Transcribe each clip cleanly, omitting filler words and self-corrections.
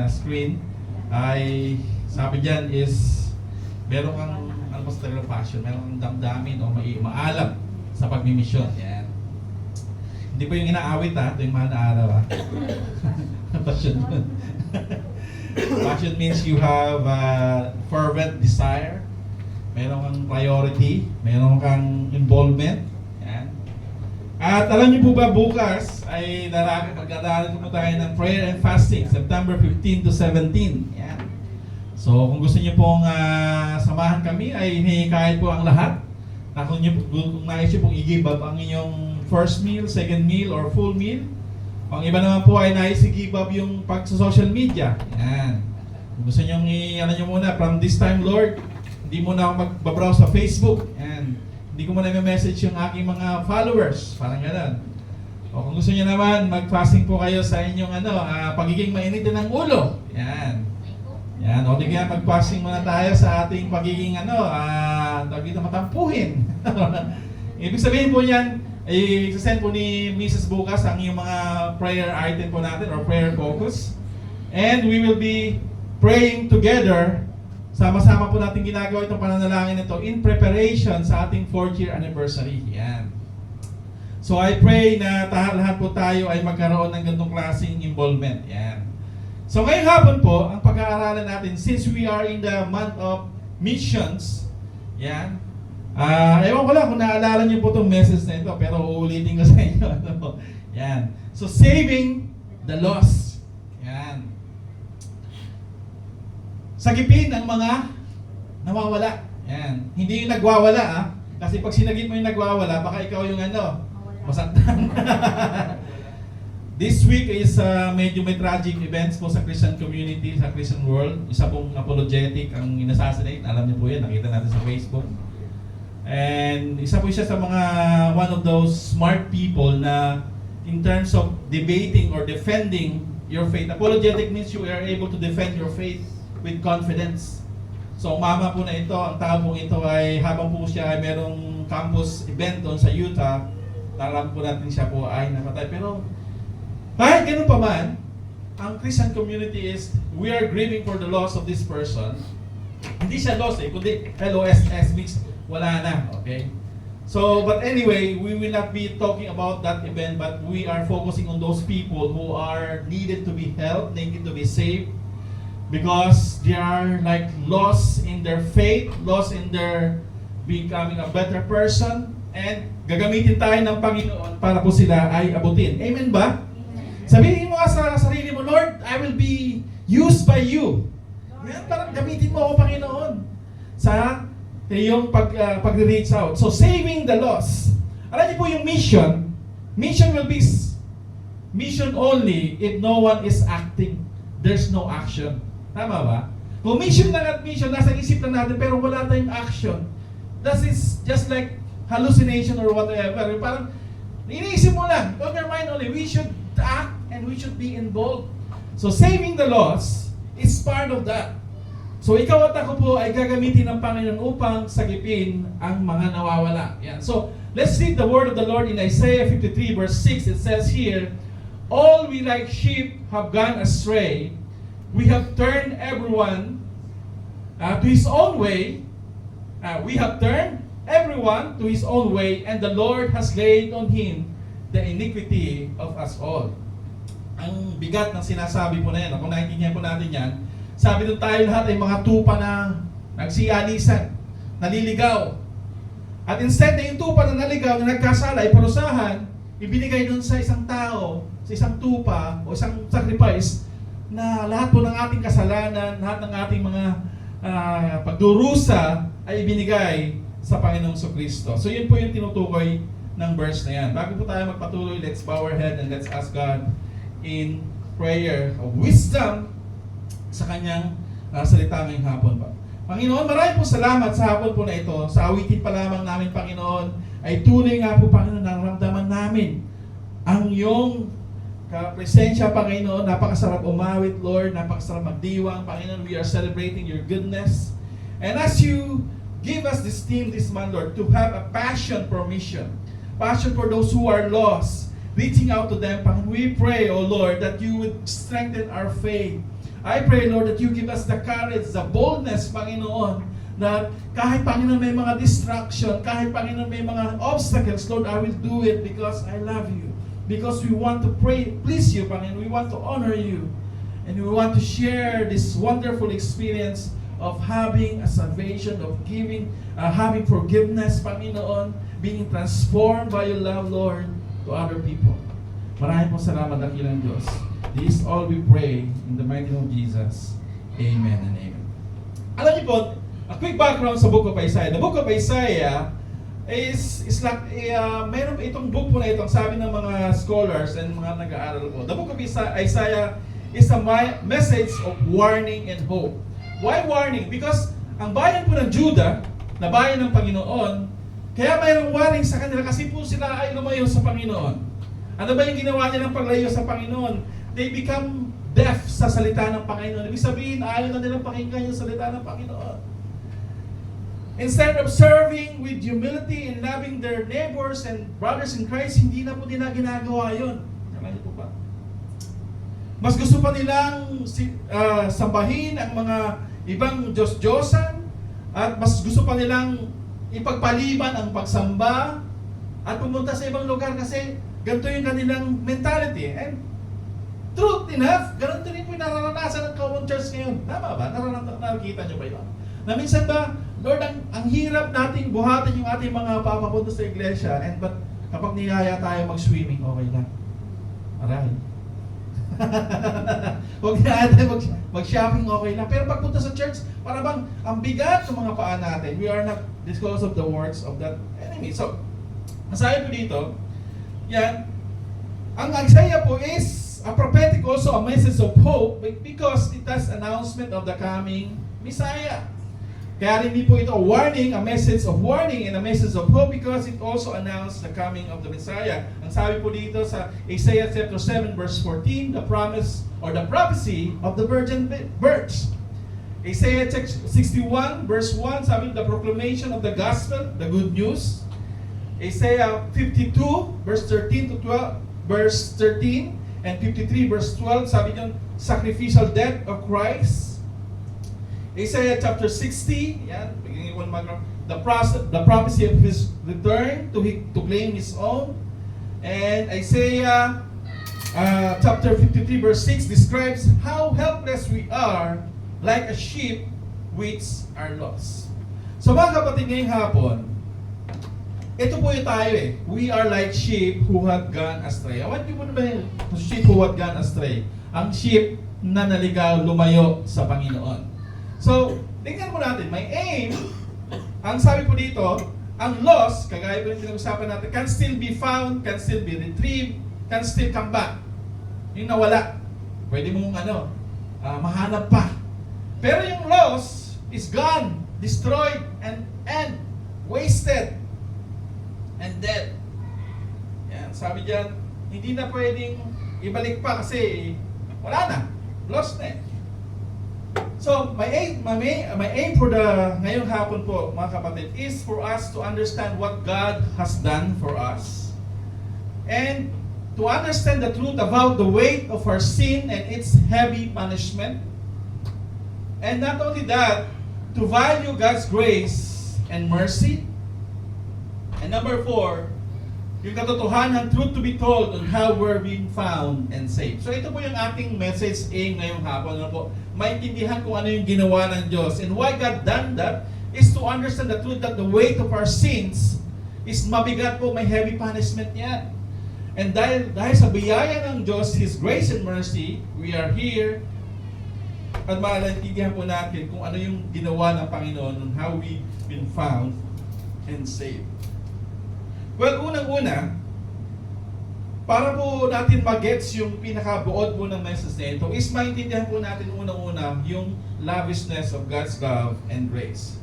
screen ay sabi diyan is meron kang ano ba sa passion, meron kang damdamin o maalab sa pagmimisyon. Yan. Hindi po yung inaawit ito yung mahal na araw Passion yun. Passion means you have a fervent desire, meron kang priority, meron kang involvement. Yan. At alam niyo po ba, bukas ay magdadaan po tayo ng prayer and fasting, September 15 to 17. Yan. So kung gusto niyo pong samahan kami, ay hinihikayat po ang lahat. Kung nais niyo pong i-give up ang inyong first meal, second meal, or full meal. Ang iba naman po ay nais i-give up yung pag-social media. Yan. Kung gusto niyo i-ano niyo muna, from this time, Lord, hindi muna ako magbabrowse sa Facebook. Yan. Hindi ko muna i-message yung aking mga followers. Parang gano'n. O kung gusto niyo naman, mag-fasting po kayo sa inyong pagiging mainit din ng ulo. Yan. Yan. O di kaya mag-fasting muna tayo sa ating pagiging dito matampuhin. Ibig sabihin po yan, i-send po ni Mrs. bukas ang yung mga prayer item po natin or prayer focus. And we will be praying together. Sama-sama po natin ginagawa itong pananalangin ito in preparation sa ating 4th year anniversary. Yan. So I pray na lahat po tayo ay magkaroon ng ganitong klaseng involvement. Yan. So ngayong hapon po, ang pag-aaralan natin, since we are in the month of missions, yan. Ewan ko lang kung naalala niyo po itong message na ito, pero uulitin ko sa inyo. Yan. So saving the lost. Yan. Sagipin ang mga nawawala. Yan. Hindi yung nagwawala kasi pag sinagip mo yung nagwawala, baka ikaw yung masaktan. This week is medyo may tragic events po sa Christian community, sa Christian world. Isa pong apologetic ang inassassinate. Alam niyo po yan, nakita natin sa Facebook. And isa po siya sa mga one of those smart people na in terms of debating or defending your faith. Apologetic means you are able to defend your faith with confidence. So mama po na ito, ang tao po ito ay habang po siya ay merong campus event doon sa Utah, alam po natin siya po ay namatay. Pero kahit ganun pa man, ang Christian community is, we are grieving for the loss of this person. Hindi siya loss kundi LOSS means wala na, okay? So, but anyway, we will not be talking about that event, but we are focusing on those people who are needed to be helped, needed to be saved, because they are like lost in their faith, lost in their becoming a better person, and gagamitin tayo ng Panginoon para po sila ay abutin. Amen ba? Sabihin mo sa sarili mo, Lord, I will be used by you. Yan, parang gamitin mo ako, Panginoon, sa yung pag-reach out. So, saving the lost. Alam niyo po yung mission will be mission only if no one is acting. There's no action. Tama ba? Kung mission lang at mission, nasa isip lang natin, pero wala tayong action. That is just like hallucination or whatever. Parang, iniisip mo lang, on your mind only, we should act and we should be involved. So, saving the lost is part of that. So, ikaw at ako po ay gagamitin ng Panginoon upang sagipin ang mga nawawala. Yan. So, let's read the word of the Lord in Isaiah 53 verse 6. It says here, all we like sheep have gone astray. We have turned everyone to his own way. We have turned everyone to his own way, and the Lord has laid on him the iniquity of us all. Ang bigat ng sinasabi po na yan, kung naintindihan po natin yan, sabi doon tayo lahat ay mga tupa na nagsiyalisan, naliligaw. At instead na yung tupa na naligaw, na nagkasala, ay parusahan, ibinigay doon sa isang tao, sa isang tupa, o isang sacrifice, na lahat po ng ating kasalanan, lahat ng ating mga pagdurusa, ay ibinigay sa Panginoong Kristo. So yun po yung tinutukoy ng verse na yan. Bago po tayo magpatuloy, let's bow our head and let's ask God in prayer of wisdom sa kanyang salita ngayong hapon pa. Panginoon, maraming po salamat sa hapon po na ito. Sa awitin pa lamang namin, Panginoon, ay tunay nga po, Panginoon, naramdaman namin ang iyong presensya, Panginoon. Napakasarap umawit, Lord. Napakasarap magdiwang, Panginoon. We are celebrating your goodness. And as you give us this theme this month, Lord, to have a passion for mission, passion for those who are lost, reaching out to them, Panginoon, we pray, O Lord, that you would strengthen our faith. I pray, Lord, that you give us the courage, the boldness, Panginoon, na kahit, Panginoon, may mga distraction, kahit, Panginoon, may mga obstacles, Lord, I will do it because I love you. Because we want to pray, please you, Panginoon. We want to honor you. And we want to share this wonderful experience of having a salvation, of giving, having forgiveness, Panginoon, being transformed by your love, Lord, to other people. Maraming po salamat, dakilang Diyos. This all we pray in the mighty name of Jesus. Amen and amen. Alam niyo po, a quick background sa Book of Isaiah. The Book of Isaiah is like, mayroon itong book po na itong sabi ng mga scholars and mga nag-aaral po. The Book of Isaiah is a message of warning and hope. Why warning? Because ang bayan po ng Judah, na bayan ng Panginoon, kaya mayroong warning sa kanila kasi po sila ay lumayo sa Panginoon. Ano ba yung ginawa nila ng paglayo sa Panginoon? They become deaf sa salita ng Panginoon. Ibig sabihin, ayaw na nilang pakinggan yung salita ng Panginoon. Instead of serving with humility and loving their neighbors and brothers in Christ, hindi na po nila ginagawa yun. Alam niyo po ba? Mas gusto pa nilang sambahin ang mga ibang Diyos-Diyosan at mas gusto pa nilang ipagpaliban ang pagsamba at pumunta sa ibang lugar kasi ganito yung kanilang mentality. And truth enough, ganito rin po yung nararanasan ng common church ngayon. Tama ba? Nakikita nyo ba yun? Na minsan ba, Lord, ang hirap nating buhatin yung ating mga papapunta sa iglesia and but kapag niyaya tayo mag-swimming, okay lang. Aray. Huwag na tayo mag-shopping, okay lang. Pero pagpunta sa church, para bang ang bigat ng mga paa natin. We are not because of the works of that enemy. So, masabi po dito, yan, ang Isaiah po is a prophetic also a message of hope because it has announcement of the coming Messiah. Kaya rin po ito a warning, a message of warning and a message of hope because it also announced the coming of the Messiah. Ang sabi po dito sa Isaiah chapter 7 verse 14, the promise or the prophecy of the virgin birth. Isaiah 61 verse 1, sabi the proclamation of the gospel, the good news. Isaiah 52 verse 13 to 12, verse 13 and 53 verse 12, sabi niyan sacrificial death of Christ. Isaiah chapter 60, yan, the prophecy of his return to claim his own. And Isaiah chapter 53 verse 6 describes how helpless we are like a sheep which are lost. So mga kapatid, ngayong hapon, ito po yung tayo eh. We are like sheep who have gone astray. What do you mean by sheep who have gone astray? Ang sheep na naligaw, lumayo sa Panginoon. So, tingnan mo natin, may aim, ang sabi po dito, ang loss, kagaya po yung pinag-usapan natin, can still be found, can still be retrieved, can still come back. Yung nawala, pwede mong mahanap pa. Pero yung loss is gone, destroyed, and wasted, and dead. Yan, sabi diyan, hindi na pwedeng ibalik pa kasi wala na, lost na eh. So, my aim for the ngayong hapon po, mga kapatid, is for us to understand what God has done for us and to understand the truth about the weight of our sin and its heavy punishment. And not only that, to value God's grace and mercy. And number 4, yung katotohanan, truth to be told on how we're being found and saved. So ito po yung ating message aim ngayong hapon. Ano po? Maintindihan kung ano yung ginawa ng Diyos. And why God done that is to understand the truth that the weight of our sins is mabigat po, may heavy punishment yan. And dahil sa biyaya ng Diyos, His grace and mercy, we are here at maintindihan po natin kung ano yung ginawa ng Panginoon on how we been found and saved. Well, unang-una, para po natin mag-gets yung pinakabuod po ng message na ito, is maintindihan po natin unang-una yung lavishness of God's love and grace.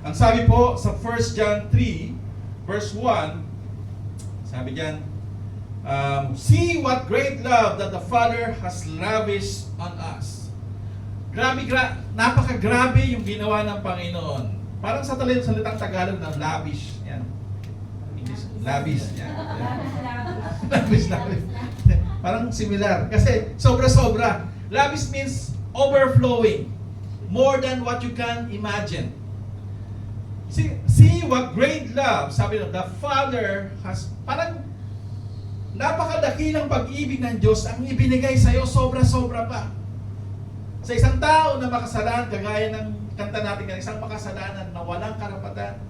Ang sabi po sa 1 John 3, verse 1, sabi diyan, see what great love that the Father has lavished on us. Napakagrabe yung ginawa ng Panginoon. Parang sa salitang Tagalog na lavish. Yan. Lavish. Yan. Lavish. Parang similar. Kasi sobra-sobra. Lavish means overflowing. More than what you can imagine. See what great love, sabi ng the Father has, parang napakadakilang pag-ibig ng Diyos ang ibinigay sa'yo, sobra-sobra pa. Sa isang tao na makasalanan, kagaya ng kanta natin, isang makasalanan na walang karapatan,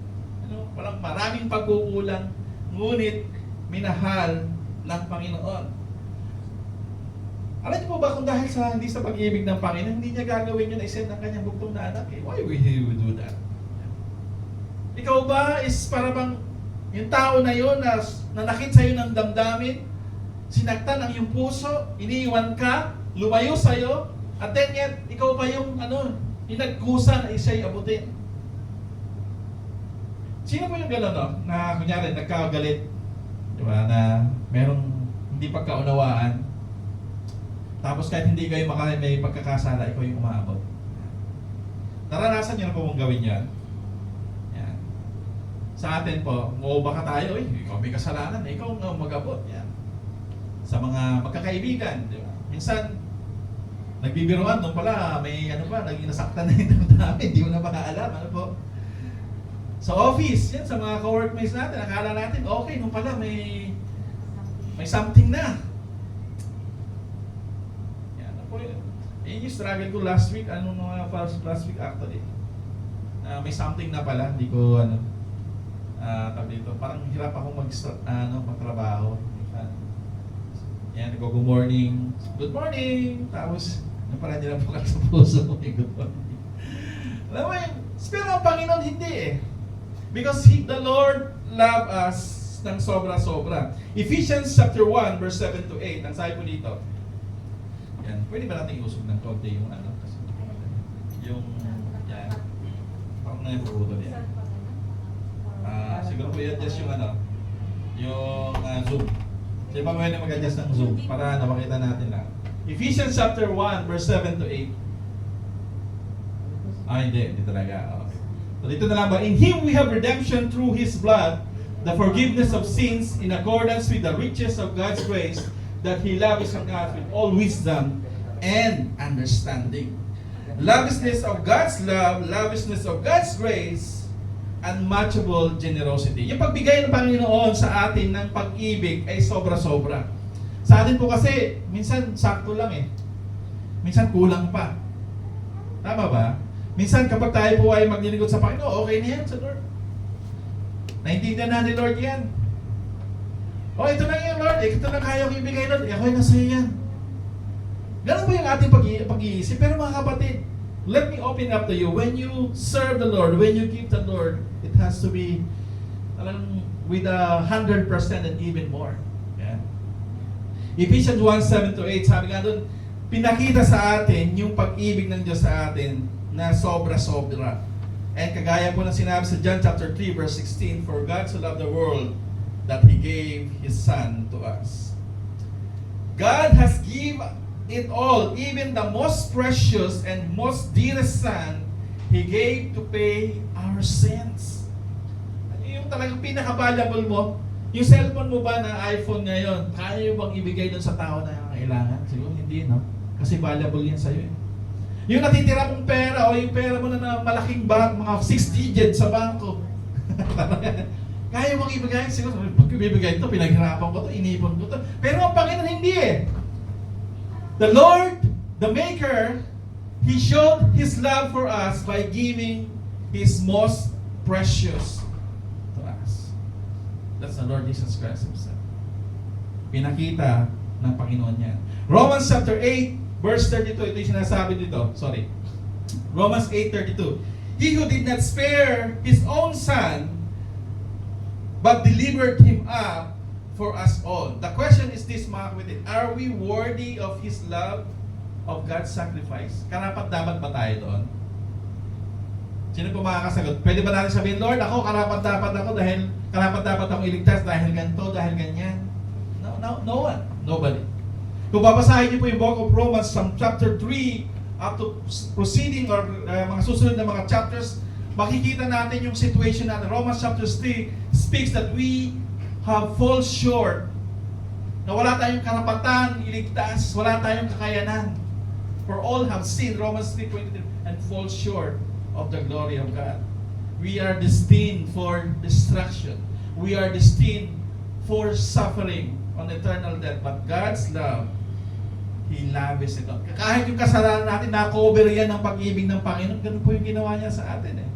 walang maraming pagkukulang, ngunit minahal ng Panginoon. Alam niyo po ba kung dahil sa hindi sa pag-ibig ng Panginoon, hindi niya gagawin yun na isend ng kanyang bugtong na anak? Why would he do that? Ikaw ba is para bang yung tao na yun na nanakit sa'yo ng damdamin, sinaktan ang iyong puso, iniiwan ka, lumayo sa'yo, at then yet, ikaw ba yung nagkusa na isa'y abutin? Sino po yung gano'n, no? Na kunyari, nagkagalit, di ba, na merong hindi pagkaunawaan, tapos kahit hindi kayo may pagkakasala, ikaw yung umaabot. Naranasan niyo na po mong gawin yan? Yan. Sa atin po, baka tayo, ikaw may kasalanan, ikaw ang mag-abot. Yan. Sa mga magkakaibigan, di ba? Minsan, nagbibiruan, nung pala, may naging nasaktan na yung damdamin, hindi mo na makaalam, po? Sa office, yan, sa mga co-workmates natin, akala natin, okay, nung pala, may something na. Yun yung struggle ko last week, last week actually. May something na pala, hindi ko dito. Parang hirap akong magtrabaho. Yan, good morning. Good morning! Tapos, parang hindi lang po sa puso ko, good morning. Alam mo yun, pero ang Panginoon hindi Because the Lord loved us ng sobra-sobra. Ephesians chapter 1, verse 7 to 8, ang sabi po dito. Yan. Pwede ba natin iusog ng konti yung kasi yung yan. Parang na yung pagbuto yan. Siguro po i-adjust yung yung Zoom. Sige pa pwede mag-adjust ng Zoom para makita natin lang. Ephesians chapter 1 verse 7 to 8. Hindi talaga. Okay. So dito na lang ba? In Him we have redemption through His blood, the forgiveness of sins in accordance with the riches of God's grace, that He lavished on us with all wisdom and understanding. Lavishness of God's love, lavishness of God's grace, unmatchable generosity. Yung pagbigay ng Panginoon sa atin ng pag-ibig ay sobra-sobra. Sa atin po kasi, minsan sakto lang Minsan kulang pa. Tama ba? Minsan kapag tayo po ay maglilingkod sa Panginoon, okay na yan sa Lord. Naintindihan na ni Lord yan. Ito lang yan, Lord. Ito lang kaya kong ibigay, Lord. Ako'y nasa iyo yan. Ganun po yung ating pag-iisip. Pero mga kapatid, let me open up to you. When you serve the Lord, when you give the Lord, it has to be with 100% and even more. Yeah. Ephesians 1:7 to 8, sabi nga doon, pinakita sa atin yung pag-ibig ng Diyos sa atin na sobra-sobra. And kagaya po ng sinabi sa John chapter 3 verse 16, for God so loved the world that He gave His Son to us. God has given it all, even the most precious and most dearest Son, He gave to pay our sins. Yung talagang pinaka-valuable mo, yung cellphone mo ba na iPhone ngayon, kaya bang ibigay doon sa tao na kailangan? Siguro hindi, no? Kasi valuable yan sa'yo Yung natitira mong pera o yung pera mo na malaking bag, mga 6 digits sa bangko. Kaya mong ibigay, siguro, pag ibigay ito, pinaghirapan ko ito, inipon ko ito. Pero ang Panginoon hindi The Lord, the Maker, He showed His love for us by giving His most precious to us. That's the Lord Jesus Christ Himself. Pinakita ng Panginoon yan. Romans chapter 8, verse 32, ito yung sinasabi dito. Sorry. Romans 8:32. He who did not spare His own Son, but delivered Him up for us all. The question is this, mga kapatid. Are we worthy of His love, of God's sacrifice? Karapat-dapat ba tayo doon? Sino po makakasagot? Pwede ba natin sabihin, Lord, ako karapat-dapat ako dahil karapat-dapat akong iligtas dahil ganito, dahil ganyan? No one. Nobody. Kung babasahin niyo po yung book of Romans from chapter 3 up to proceeding or mga susunod na mga chapters, makikita natin yung situation natin. Romans chapter 3 speaks that we have fall short, na wala tayong karapatan iligtas, wala tayong kakayanan. For all have sinned, Romans 3:23, and fall short of the glory of God. We are destined for destruction. We are destined for suffering on eternal death. But God's love, He lavishes it on. Kahit yung kasalanan natin, na-cover yan ng pag-ibig ng Panginoon. Ganun po yung ginawa niya sa atin eh.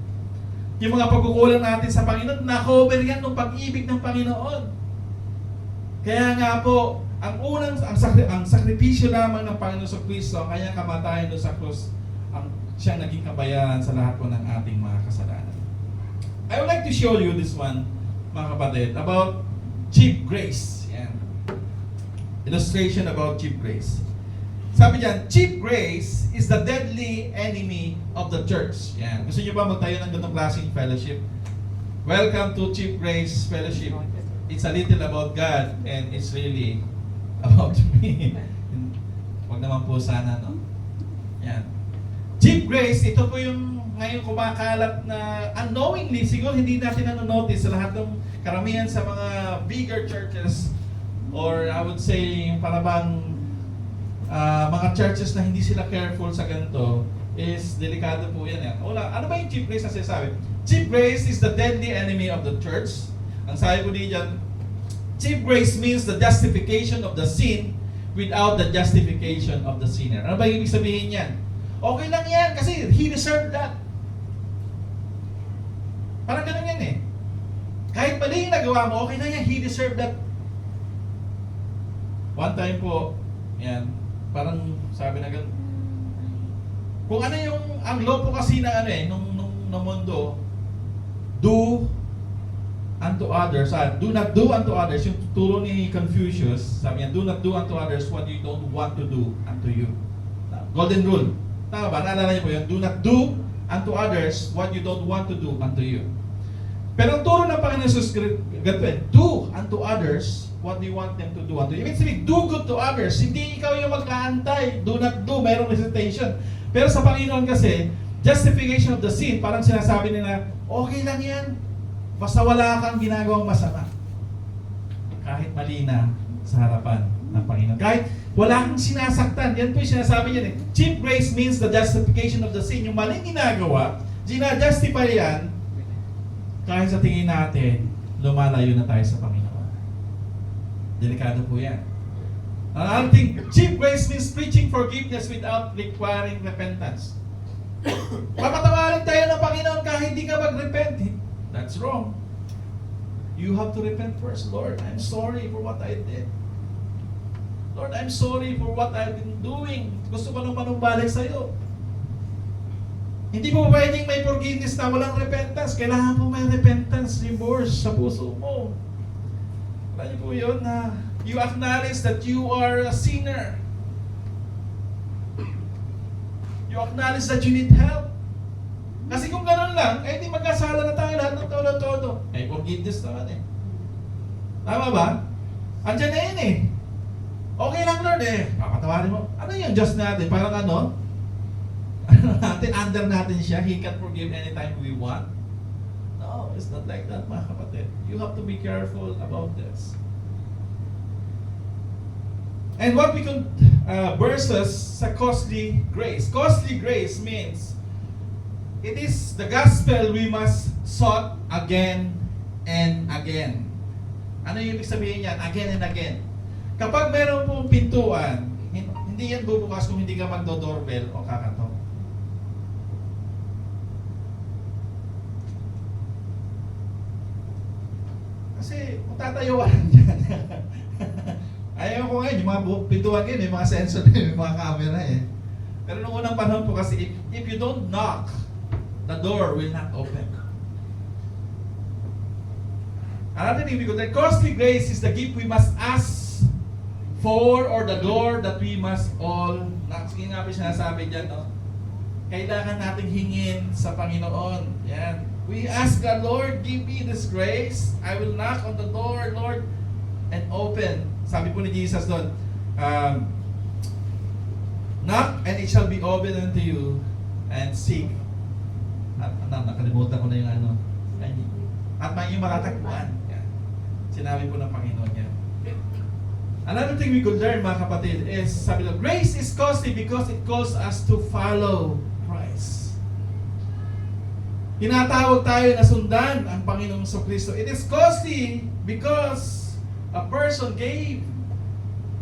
Yung mga pagkukulang natin sa Panginoon, na-cover yan ng pag-ibig ng Panginoon. Kaya nga po, ang sakripisyo lamang ng Panginoon sa Kristo, ang kanyang kamatayan doon sa krus, ang siyang naging kabayaran sa lahat po ng ating mga kasalanan. I would like to show you this one, mga kapatid, about cheap grace. Yan. Illustration about cheap grace. Sabi diyan, cheap grace is the deadly enemy of the church. Yan. Gusto niyo ba magtayo ng ganitong klaseng fellowship? Welcome to Cheap Grace Fellowship. It's a little about God and it's really about me. Wag naman po sana, no? Yan. Cheap grace, ito po yung ngayon kumakalat na unknowingly, siguro hindi natin nanonotice sa lahat ng karamihan sa mga bigger churches, or I would say parang mga churches na hindi sila careful sa ganito, is delikado po yan. Una, ano ba yung cheap grace na sinasabi? Cheap grace is the deadly enemy of the church. Ang sabi ko diyan, cheap grace means the justification of the sin without the justification of the sinner. Ano ba yung ibig sabihin yan? Okay lang yan kasi he deserved that. Parang ganun yan eh. Kahit mali yung nagawa mo, okay lang yan, he deserved that. One time po, yan, parang sabi na ganun. Kung ano yung, ang law po kasi na ano eh, nung mundo, do unto others, do not do unto others, yung turo ni Confucius, sabi niya, do not do unto others what you don't want to do unto you. Golden rule. Tama ba? Naalala niyo po yun? Do not do unto others what you don't want to do unto you. Pero ang turo ng Panginoon Jesus, ganito eh, do unto others what you want them to do unto you. Ibig sabihin, do good to others. Hindi ikaw yung magkaantay. Do not do, mayroong recitation. Pero sa Panginoon kasi, justification of the sin, parang sinasabi nila, okay lang yan. Basta wala kang ginagawang masama. Kahit mali na sa harapan ng Panginoon. Kahit wala kang sinasaktan. Yan po yung sinasabi niya eh. Cheap grace means the justification of the sin. Yung maling ginagawa, ginajustify yan, kahit sa tingin natin, lumalayo na tayo sa Panginoon. Delikado po yan. Another thing, cheap grace means preaching forgiveness without requiring repentance. Papatawarin tayo ng Panginoon kahit hindi ka mag-repent. That's wrong. You have to repent first. Lord, I'm sorry for what I did. Lord, I'm sorry for what I've been doing. Gusto ko nang manumbalik sa'yo. Hindi po pwedeng may forgiveness na walang repentance. Kailangan po may repentance, remorse sa puso mo. Alam niyo po yun na you acknowledge that you are a sinner. You acknowledge that you need help. Kasi kung gano'n lang, eh di magkasala na tayo lahat ng todo-todo. Eh, forgiveness naman eh. Tama ba? Andiyan na yun eh. Okay lang Lord eh. Papatawarin mo. Ano yung Diyos natin? Parang ano natin, under natin siya. He can forgive anytime we want. No, it's not like that mga kapatid. You have to be careful about this. And what we could versus sa costly grace. Costly grace means it is the gospel we must sought again and again. Ano yung ibig sabihin yan? Again and again. Kapag meron pong pintuan, hindi yan bubukas kung hindi ka magdo-doorbell o kakatok. Kasi kung tatayo ka lang dyan. Ayaw ko ngayon, yung mga pintuan yun, may mga sensor din, may mga camera eh. Pero noong unang panahon po kasi, if you don't knock, the door will not open. Another thing we could say, costly grace is the gift we must ask for, or the door that we must all knock. Sige nga po sinasabi dyan, no? Kailangan nating hingin sa Panginoon. Yan. We ask God, Lord, give me this grace. I will knock on the door, Lord, and open. Sabi po ni Jesus doon, knock and it shall be opened unto you, and seek. Nakalimutan ko na yung ano. At may yung matatagpuan. Yan. Sinabi po ng Panginoon yan. Another thing we could learn, mga kapatid, is sabi lang, grace is costly because it calls us to follow Christ. Tinatawag tayo na sundan ang Panginoong Kristo. It is costly because a person gave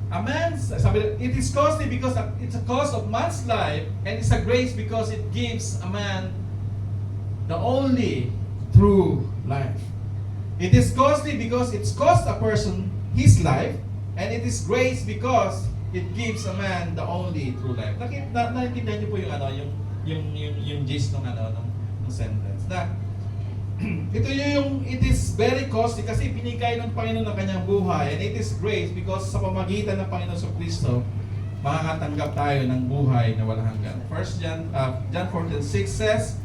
a man's, sabi lang, it is costly because it's a cost of man's life, and it's a grace because it gives a man the only true life. It is costly because it's cost a person his life, and it is grace because it gives a man the only true life. Naintindihan niyo po yung yung gist ng ng sentence. Na it is very costly kasi binigay ng Panginoon ng kanyang buhay, and it is grace because sa pamagitan ng Panginoon sa Kristo makakatanggap tayo ng buhay na walang hanggan. John 14:6 says,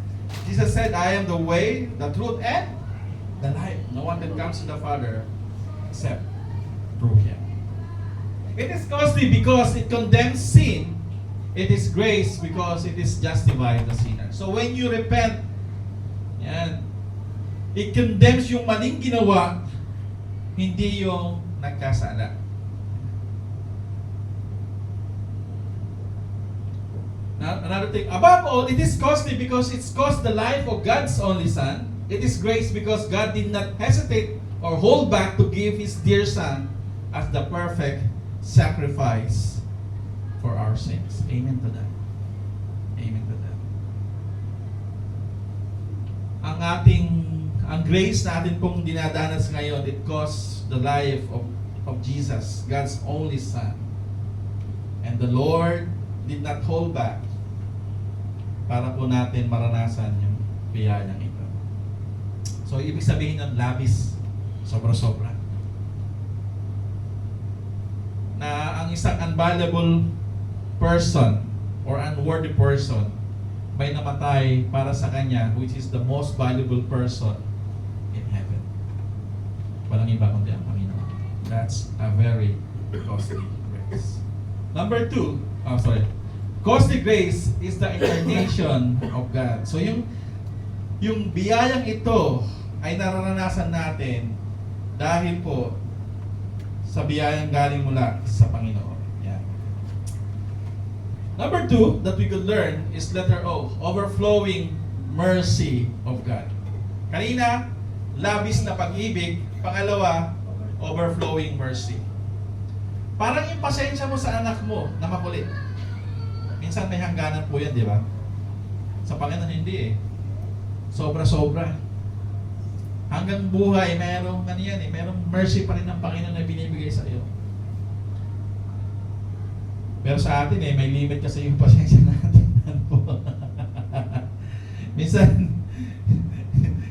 Jesus said, I am the way, the truth, and the life. No one can comes to the Father except through Him. It is costly because it condemns sin. It is grace because it is justifying the sinner. So when you repent, yan, it condemns yung maling ginawa, hindi yung nagkasala. Another thing, above all, it is costly because it's cost the life of God's only Son. It is grace because God did not hesitate or hold back to give His dear Son as the perfect sacrifice for our sins. Amen to that. Amen to that. Ang grace natin pong dinadanas ngayon, it costs the life of Jesus, God's only Son. And the Lord did not hold back para po natin maranasan yung biyayang ito. So, ibig sabihin ng labis, sobra-sobra. Na ang isang unvaluable person or unworthy person may namatay para sa kanya, which is the most valuable person in heaven. Walang iba kundi ang Panginoon. That's a very costly grace. Number 2, costly grace is the incarnation of God. So yung biyayang ito ay nararanasan natin dahil po sa biyayang galing mula sa Panginoon. Yan. Number 2 that we could learn is letter O, overflowing mercy of God. Kanina, labis na pag-ibig. Pangalawa, overflowing mercy. Parang yung pasensya mo sa anak mo na makulit. Minsan may hangganan po yan, di ba? Sa Panginoon hindi eh. Sobra-sobra. Hanggang buhay, merong mercy pa rin ng Panginoon na binibigay sa iyo. Pero sa atin may limit kasi yung pasensya natin. Minsan,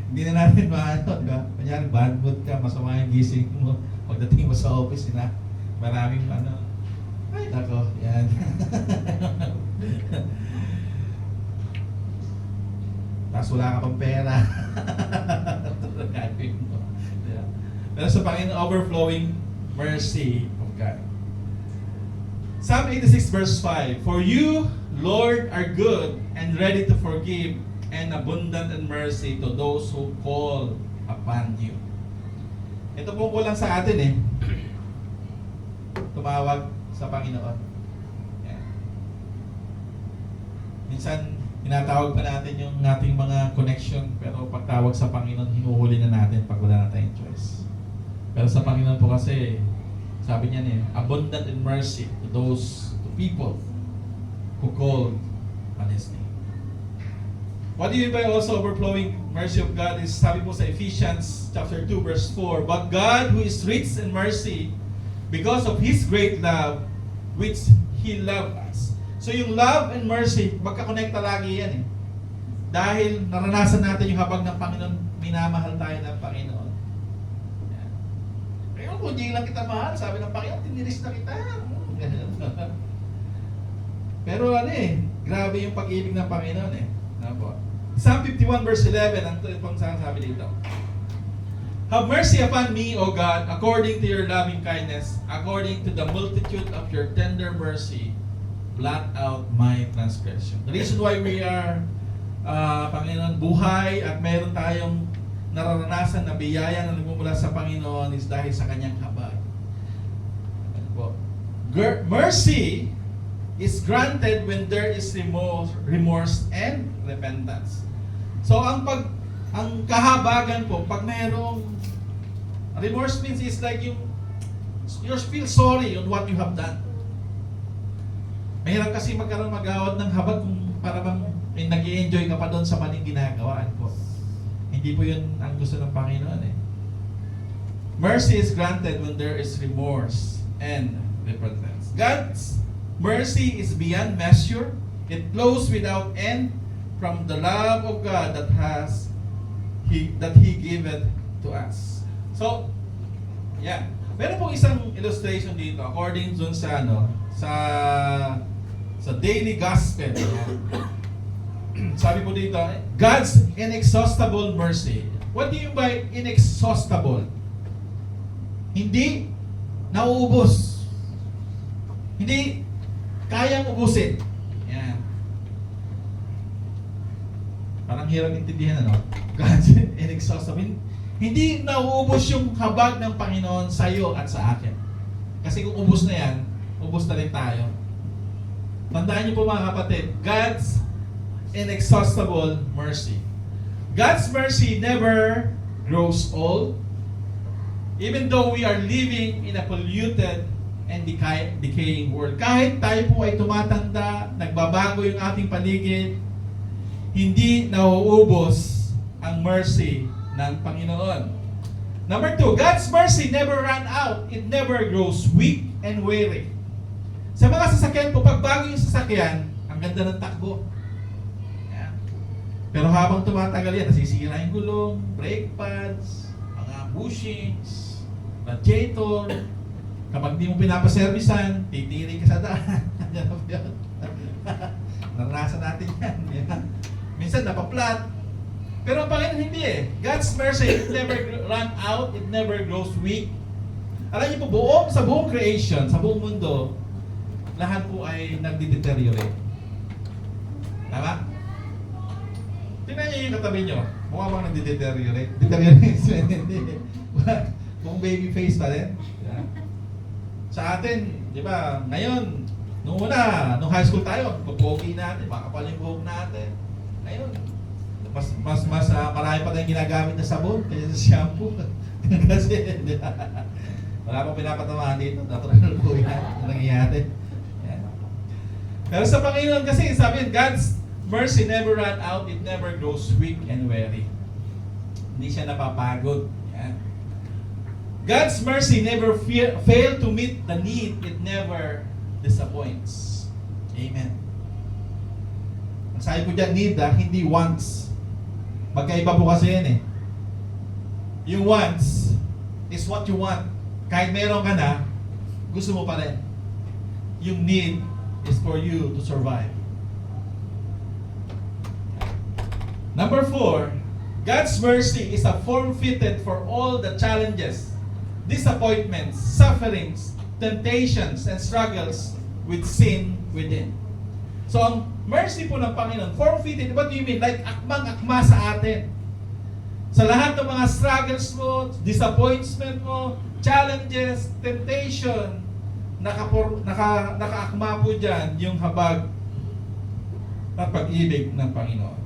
hindi na natin maano, di ba? Kunyari, bad mood ka, masama yung gising mo. Pagdating mo sa office, maraming ay nako, yan. Tapos wala ka pang pera. Pero sa Panginoon, overflowing mercy of God. Psalm 86 verse 5, for you, Lord, are good and ready to forgive and abundant in mercy to those who call upon you. Ito po kulang sa atin eh. Tumawag sa Panginoon. Yan. Minsan, tinatawag pa natin yung ating mga connection, pero pagtawag sa Panginoon, hinuhuli na natin pag wala na tayong choice. Pero sa Panginoon po kasi, sabi niya abundant in mercy to to people who call on His name. What do you mean by also overflowing mercy of God is, sabi po sa Ephesians chapter 2 verse 4, but God who is rich in mercy, because of His great love, which He loved us. So yung love and mercy, magkakonekta lagi yan eh. Dahil naranasan natin yung habag ng Panginoon, minamahal tayo ng Panginoon. Yan. Ngayon, kung hindi lang kita mahal, sabi ng Panginoon, tiniris na kita. Pero grabe yung pag-ibig ng Panginoon eh. Psalm 51 verse 11, ang pang sabi dito. Have mercy upon me, O God, according to your loving kindness, according to the multitude of your tender mercy, blot out my transgression. The reason why we are, Panginoon, buhay at meron tayong nararanasan na biyaya na nagmumula sa Panginoon is dahil sa kanyang habag. Mercy is granted when there is remorse and repentance. So ang kahabagan po, pag mayroong remorse means is like you feel sorry on what you have done. Mahirap kasi magawad ng habag kung para bang nag-i-enjoy ka pa doon sa maling ginagawaan po. Hindi po yun ang gusto ng Panginoon eh. Mercy is granted when there is remorse and repentance. God's mercy is beyond measure. It flows without end from the love of God that He giveth to us. So, yeah. Meron pong isang illustration dito according dun sa sa Daily Gospel. Sabi po dito, God's inexhaustible mercy. What do you mean by inexhaustible? Hindi nauubos. Hindi kayang ubusin. Yan. Parang hirap intindihan, ano? God's inexhaustible. Hindi nauubos yung habag ng Panginoon sa iyo at sa akin. Kasi kung ubos na yan, ubos na rin tayo. Tandaan niyo po mga kapatid, God's inexhaustible mercy. God's mercy never grows old. Even though we are living in a polluted and decaying world. Kahit tayo po ay tumatanda, nagbabago yung ating paligid, hindi nauubos ang mercy ng Panginoon. Number 2, God's mercy never run out. It never grows weak and weary. Sa mga sasakyan po, pag bago yung sasakyan, ang ganda ng takbo. Yan. Pero habang tumatagal yan, nasisira yung gulong, brake pads, mga bushings, radiator. Kapag di mo pinapaservisan, titiri ka sa daan. Naranasan natin yan. Minsan napaplat. Pero ang Panginoon hindi eh. God's mercy, it never run out, it never grows weak. Alam niyo po, sa buong creation, sa buong mundo, lahat po ay nagdi-deteriorate. Tama? Tingnan niyo yung katabi niyo. Mukha bang nagdi-deteriorate? Deteriorate. Kung baby face pa rin. Yeah. Sa atin, di ba, ngayon, nung high school tayo, pupogi natin, makapal yung buhok natin. Ngayon, mas marami pa tayong ginagamit na sabon kaya sa shampoo. Kasi wala pang pinapatamaan dito. Natural po yan. Nangyayari. Yan. Pero sa Panginoon kasi, sabi, God's mercy never run out. It never grows weak and weary. Hindi siya napapagod. Yan. God's mercy never fail to meet the need. It never disappoints. Amen. Ang sabi ko dyan, need hindi wants. Magkaiba po kasi yan eh. Yung wants is what you want. Kahit meron ka na, gusto mo pa rin. Yung need is for you to survive. Number 4, God's mercy is a form fitted for all the challenges, disappointments, sufferings, temptations, and struggles with sin within. So ang mercy po ng Panginoon, form-fitted, what do you mean? Like akmang-akma sa atin. Sa lahat ng mga struggles mo, disappointment mo, challenges, temptation, nakaakma po dyan yung habag at pag-ibig ng Panginoon.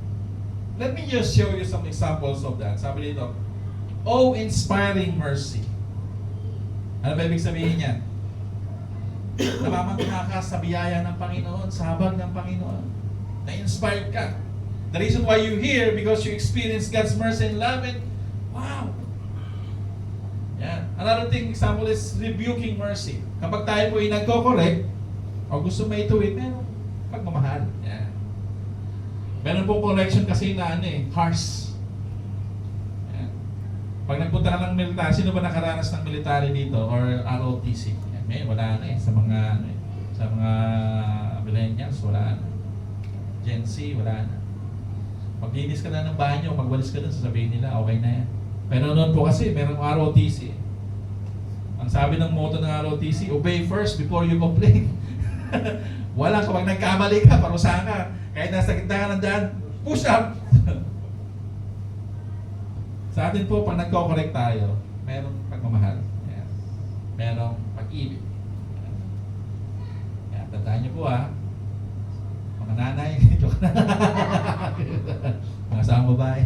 Let me just show you some examples of that. Sabi dito, oh, inspiring mercy. Ano ba ibig sabihin niyan? Namamangha ka sa biyaya ng Panginoon, sa habag ng Panginoon. Na-inspired ka. The reason why you're here, because you experience God's mercy and love it. Wow! Yan. Another thing, example is rebuking mercy. Kapag tayo po ay nagko-correct, o gusto may ituwid, meron pagmamahal. Yan. Meron pong correction kasi na harsh. Yan. Pag nagpunta ka ng military, sino ba nakaranas ng military dito or ROTC? Wala na sa mga millennials, wala na. Gen Z, wala na. Maglinis ka na ng banyo, magwalis ka dun, sasabihin nila, okay na yan. Pero noon po kasi, merong ROTC. Ang sabi ng motto ng ROTC, obey first before you complain. Wala, kapag nagkamali ka, parusahan ka. Kahit nasa gitna ka ng daan, push up. Sa atin po, pag nagko-correct tayo, merong pagmamahal. Merong pag-ibig. Tandaan niyo po mga nanay, joke na. Mga asamang babae.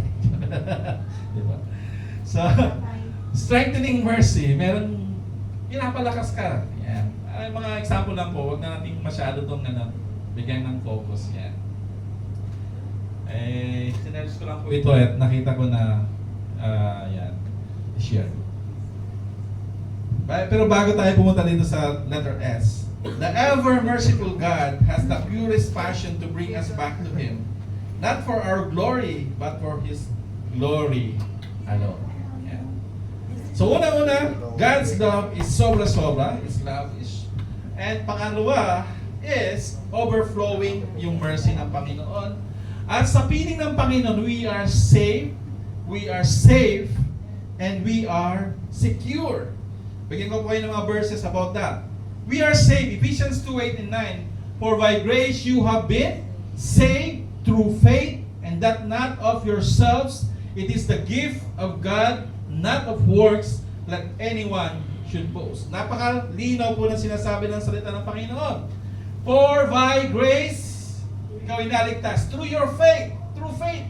Diba? So, strengthening mercy, meron, pinapalakas ka. Yan. Ay, mga example lang po, huwag na natin masyado itong bigyan ng focus. Yan. Sinerge ko lang po ito at nakita ko na yan, share. Pero bago tayo pumunta dito sa letter S, the ever merciful God has the purest passion to bring us back to Him, not for our glory, but for His glory alone. Yan. So una-una, God's love is sobra-sobra. His love is, and pangalawa is overflowing yung mercy ng Panginoon. At sa piling ng Panginoon, we are saved, and we are secure. Bigyan ko po kayo ng mga verses about that. We are saved, Ephesians 2:8 and 9. For by grace you have been saved through faith, and that not of yourselves. It is the gift of God, not of works, let anyone should boast. Napakalinaw po ng sinasabi ng salita ng Panginoon. For by grace, ikaw ay naligtas through your faith. Through faith.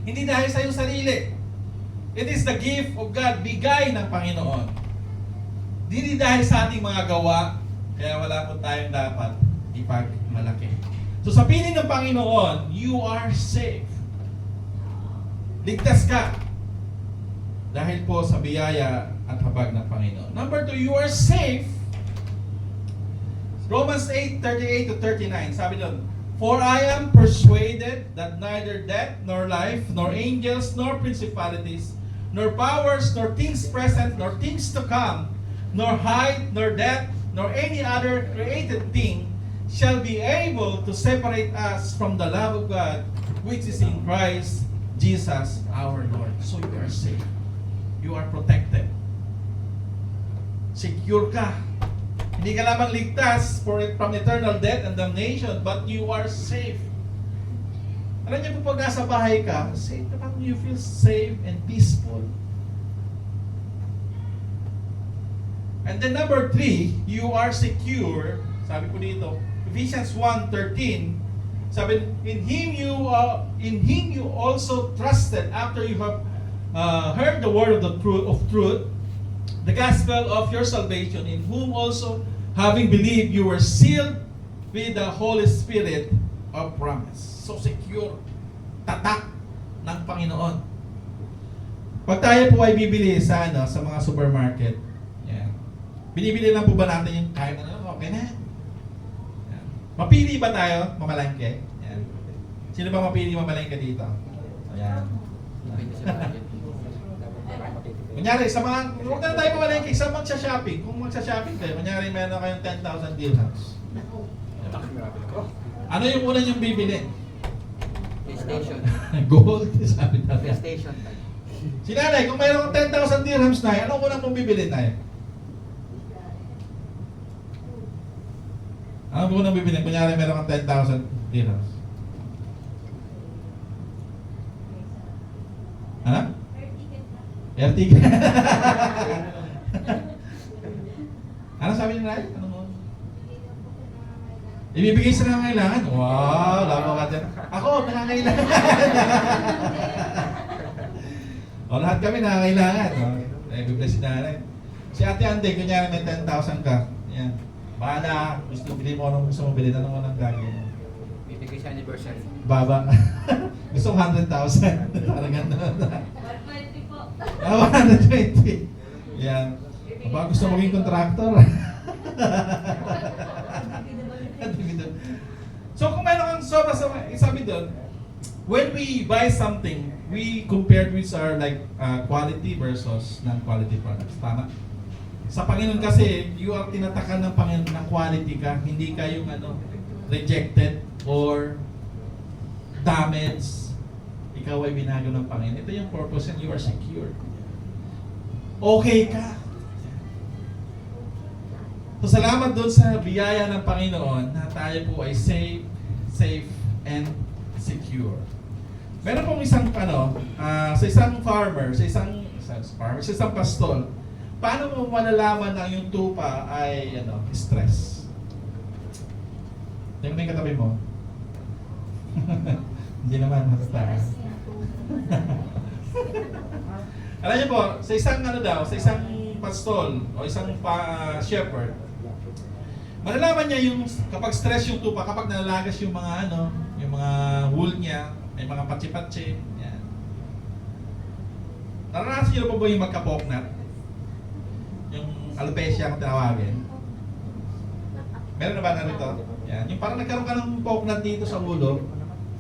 Hindi dahil sa iyong sarili. It is the gift of God, bigay ng Panginoon. Hindi dahil sa ating mga gawa, kaya wala po tayong dapat ipagmalaki. So sa piling ng Panginoon, you are safe. Ligtas ka. Dahil po sa biyaya at habag ng Panginoon. Number 2, you are safe. Romans 8:38 to 39, sabi doon, for I am persuaded that neither death, nor life, nor angels, nor principalities, nor powers, nor things present, nor things to come, nor height, nor depth, nor any other created thing shall be able to separate us from the love of God, which is in Christ Jesus our Lord. So you are safe. You are protected. Secure ka. Hindi ka lamang ligtas from eternal death and damnation, but you are safe. Alam niyo po, pag nasa bahay ka, safe naman, you feel safe and peaceful. And then number 3, you are secure. Sabi po dito, Ephesians 1:13, sabi, in Him you also trusted after you have heard the word of the truth, the gospel of your salvation, in whom also, having believed, you were sealed with the Holy Spirit of promise. So secure, tatak ng Panginoon. Pag tayo po ay bibili sa mga supermarket, yan. Binibili lang po ba natin yung kahit okay na? Yan. Mapili ba tayo mamalengke? Yan. Sino ba mapili mamalengke dito? Ayan. Kunyari, huwag na tayo mamalengke, sa magsha-shopping. Kung magsha-shopping kayo, kunyari meron kayong 10,000 dirhams. Ano yung una niyong bibili? PlayStation. Gold, sabi na. PlayStation. Si nanay, kung mayroon kang 10,000 dirhams na, anong unang mong bibili na? Anong unang bibili? Kunyari meron kang 10,000 dirhams. Ano? Air ticket. Ano sabi ni Nay? Ano mo? Ibibigay sa nangangailangan? Wow, labo ka dyan. Ako, nangangailangan. O, lahat kami nangangailangan. Ibibigay si nanay. Si Ate Ande, kunyari may 10,000 ka. Yan. Bahala, gusto bili mo anong gusto mo bilhin. Anong unang gagawin mo? Bibigay sa anniversary. Baba. Gusto mo 100,000. Parang gano'n. 120 po. 120. Yan. Aba, gusto maging contractor. So kung meron kang sobra sa sabi doon, when we buy something, we compared with our quality versus non-quality products. Tama? Sa Panginoon kasi, you are tinatakan ng Panginoon na quality ka, hindi ka yung rejected or damaged. Ikaw ay binago ng Panginoon. Ito yung purpose and you are secure. Okay ka. So salamat doon sa biyaya ng Panginoon na tayo po ay safe and secure. Meron pong isang sa isang farmer, sa isang pastol, paano mo malalaman na yung tupa ay stress? Tingnan mo yung katabi mo. Hindi naman, basta. Alam niyo po, sa isang sa isang pastol o isang shepherd, malalaman niya yung kapag stress yung tupa, kapag nalalagas yung mga yung mga wool niya, may mga patsi-patsi, yan. Naranasan niyo po ba yung magka-poknat? Yung alopecia kung tawagin. Meron na ba narito? Yan. Yung parang nagkaroon ka ng poknat dito sa ulo.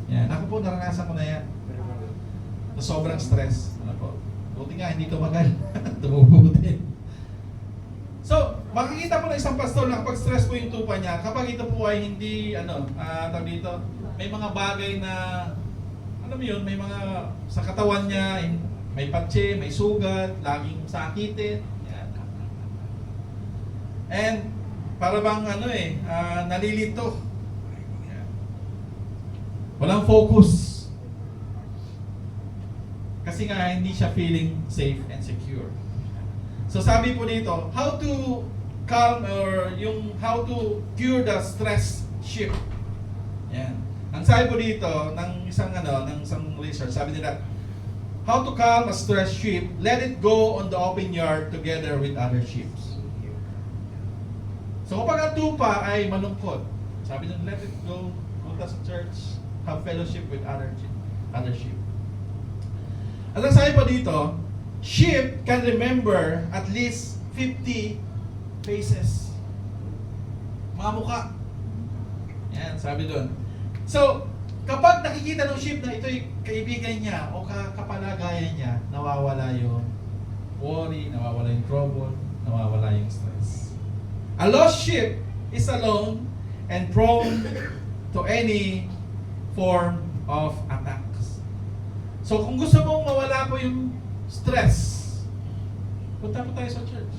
Yan. Ako po, naranasan ko na yan. So, sobrang stress. Ano po? Buti nga, hindi tumagal. Tumubo din. So, makikita mo na isang pastor na kapag stress po yung tupa niya, kapag ito po ay hindi, tawag dito, may mga bagay na, alam mo yun, may mga, sa katawan niya, may patse, may sugat, laging sakitin. Yan. And, para bang nalilito. Yan. Walang focus. Kasi nga, hindi siya feeling safe and secure. So sabi po dito, how to calm or yung how to cure the stress shift. Yan. Ang sabi po dito ng isang research, sabi nila, how to calm a stress shift, let it go on the open yard together with other sheep. So kapag ang tupa ay malungkot, sabi nila, let it go, punta sa church, have fellowship with other sheep. At ang sabi po dito, sheep can remember at least 50 faces. Mga mukha. Yan, sabi doon. So, kapag nakikita ng sheep na ito'y kaibigan niya o kapalagayan niya, nawawala yung worry, nawawala yung trouble, nawawala yung stress. A lost sheep is alone and prone to any form of attacks. So, kung gusto mong mawala po yung stress, punta po tayo sa church.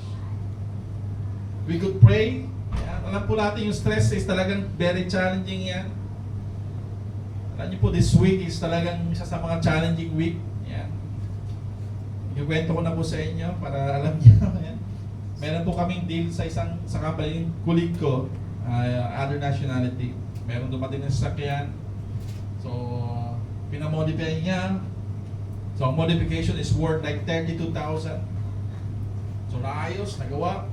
We could pray. Yan. Alam po natin yung stress is talagang very challenging yan. Alam niyo po, this week is talagang isa sa mga challenging week. Yan. Ikwento ko na po sa inyo para alam niyo. Yan. Meron po kaming deal sa company, colleague ko, other nationality. Meron dumating na sasakyan. So, pinamodify niya. So, ang modification is worth like 32,000. So, naayos, nagawa.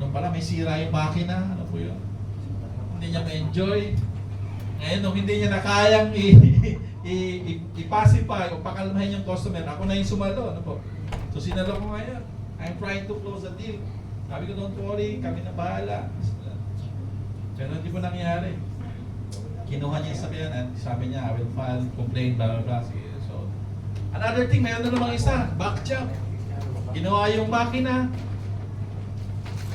Nung pala may sira yung makina, ano po yun? Hindi niya ma-enjoy. Ngayon, nung hindi niya na kayang i-pacify o pakalmahin yung customer, ako na yung sumalo, ano po? So, sinalo ko ngayon. I'm trying to close the deal. Sabi ko, don't worry, kami na bahala. Pero hindi po nangyari. Kinuha niya yung sakyan at sabi niya, I will file complaint, blah, blah, blah. Sige. So, another thing, mayroon na namang isa, back jump. Ginawa yung makina.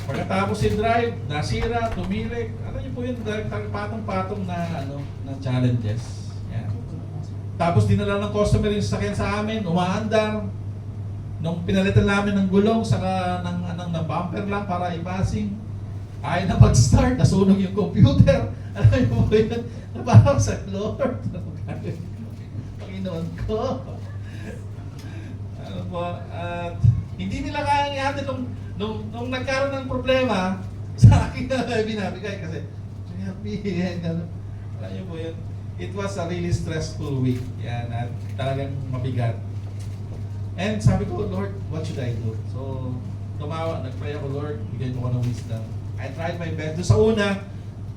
Pagkatapos i-drive, nasira, tumirik. Ano niyo po yun, patong-patong na challenges. Yan. Tapos dinala ng customer yung sasakyan sa amin, umaandar. Nung pinalitan namin ng gulong, saka ng bumper lang para i-passing. Ayaw na mag-start, nasunog yung computer. Alam niyo po yun, parang sa Lord. Panginoon ko. Ano po, at hindi nila kayang i-handle nung nagkaroon ng problema, sa akin na binabigay kasi, happy, alam niyo po yun, it was a really stressful week. Yan, at talagang mabigat. And sabi ko, Lord, what should I do? So, nagpray ako, Lord, bigyan mo ko ng wisdom. I tried my best. Doon sa una,